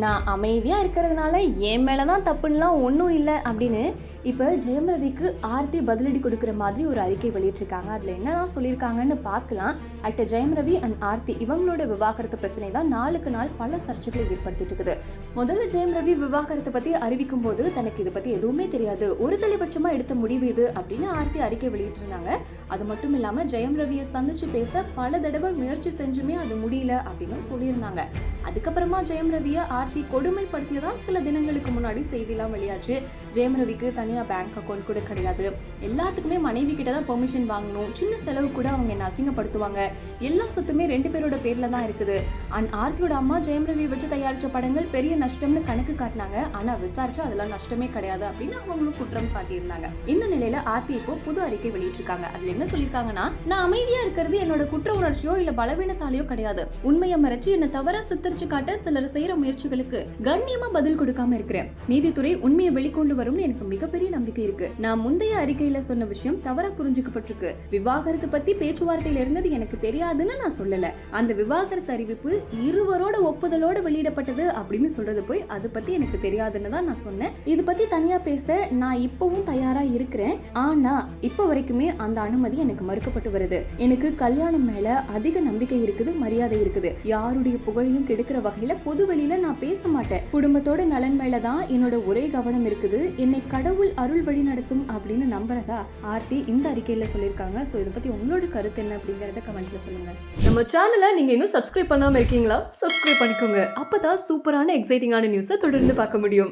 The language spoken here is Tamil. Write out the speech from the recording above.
நான் அமைதியா இருக்கிறதுனால என் மேல தான் தப்புன்னுலாம் ஒண்ணும் இல்ல அப்படின்னு இப்ப ஜெயம் ரவிக்கு ஆர்த்தி பதிலடி கொடுக்கிற மாதிரி ஒரு அறிக்கை வெளியிட்டிருக்காங்க. அதுல என்னதான் சொல்லியிருக்காங்கன்னு பார்க்கலாம். ஆக்டர் ஜெயம் ரவி அண்ட் ஆர்த்தி இவங்களோட விவாகரத்து பிரச்சனை தான் நாளுக்கு நாள் பல சர்ச்சைகளை ஏற்படுத்திட்டு இருக்குது. முதல்ல ஜெயம் ரவி விவாகரத்தை பத்தி அறிவிக்கும் போது தனக்கு இதை பத்தி எதுவுமே தெரியாது, ஒரு தலைபட்சமா எடுத்த முடிவு இது அப்படின்னு ஆர்த்தி அறிக்கை வெளியிட்டிருந்தாங்க. அது மட்டும் இல்லாம ஜெயம் ரவியை சந்திச்சு பேச பல தடவை முயற்சி செஞ்சுமே அது முடியல அப்படின்னு சொல்லியிருந்தாங்க. அதுக்கப்புறமா ஜெயம் ரவியை ஆர்த்தி கொடுமைப்படுத்தியதா சில தினங்களுக்கு முன்னாடி செய்திலாம் வெளியாச்சு. ஜெயம் ரவிக்கு தனியா பேங்க் அக்கௌண்ட் கூட கிடையாது, எல்லாத்துக்குமே மனைவி கிட்ட தான் பெர்மிஷன் வாங்கணும், சின்ன செலவு கூட அவங்க என்ன அசிங்கப்படுத்துவாங்க, எல்லா சொத்துமே 2 பேரோட பேர்ல தான் இருக்குது. அண்ட் ஆர்த்தியோட அம்மா ஜெயம் ரவி வச்சு தயாரிச்ச படங்கள் பெரிய நஷ்டம்னு கணக்கு காட்டினாங்க. ஆனா விசாரிச்சா அதெல்லாம் நஷ்டமே கிடையாது அப்படின்னு அவங்களும் குற்றம் சாட்டியிருந்தாங்க. இந்த நிலையில ஆர்த்தி இப்போ புது அறிக்கை வெளியிட்டிருக்காங்க. அதுல என்ன சொல்லியிருக்காங்கன்னா, நான் அமைதியா இருக்கிறது என்னோட குற்ற உணர்ச்சியோ இல்ல பலவீனத்தாலேயோ கிடையாது, உண்மையை மறைச்சு என்ன தவறா சித்தரிச்சு காட்ட சிலர் செய்யற முயற்சிகளுக்கு கண்ணியமா பதில் கொடுக்காம இருக்கிறேன். நீதித்துறை உண்மையை வெளிக்கொண்டு வரும்னு எனக்கு மிகப்பெரிய நம்பிக்கை இருக்கு. நான் முந்தைய அறிக்கையில சொன்ன விஷயம் தவறா புரிஞ்சுக்கப்பட்டிருக்கு. விவாகரத்து பத்தி பேச்சுவார்த்தையில இருந்தது எனக்கு தெரியாதுன்னு நான் சொல்லல. அந்த விவாகரத்து அறிவிப்பு இருவரோட ஒப்புதலோட வெளியிடப்பட்டது அப்படின்னு சொல்றது போய் அது பத்தி எனக்கு தெரியாதுன்னு தான் நான் சொன்னேன். இது பத்தி தனியா பேச நான் இப்பவும் தயாரா இருக்கிறேன். ஆனா இப்ப வரைக்குமே அந்த அனுமதி எனக்கு மறுக்கப்பட்டு வருது. எனக்கு கல்யாணம் மேல அதிக நம்பிக்கை இருக்குது, மரியாதை இருக்குது. யாருடைய புகழையும் கெடுக்கிற வகையில பொது வெளியில நான் பேச மாட்டேன். குடும்பத்தோட நலன் மேலதான் என்னோட ஒரே கவனம் இருக்குது. என்னை கடவுள் அருள் வழி நடத்தும் அப்படின்னு நம்புறதா ஆர்த்தி இந்த அறிக்கையில சொல்லியிருக்காங்க. சோ இதை பத்தி உங்களோட கருத்து என்ன அப்படிங்கறத கமெண்ட்ல சொல்லுங்க. நம்ம சேனலை நீங்க இன்னும் சப்ஸ்கிரைப் பண்ணாம இருக்கீங்களா? சப்ஸ்கிரைப் பண்ணிக்கோங்க. அப்பதான் சூப்பரான எக்ஸைட்டிங்கான நியூஸை தொடர்ந்து பார்க்க முடியும்.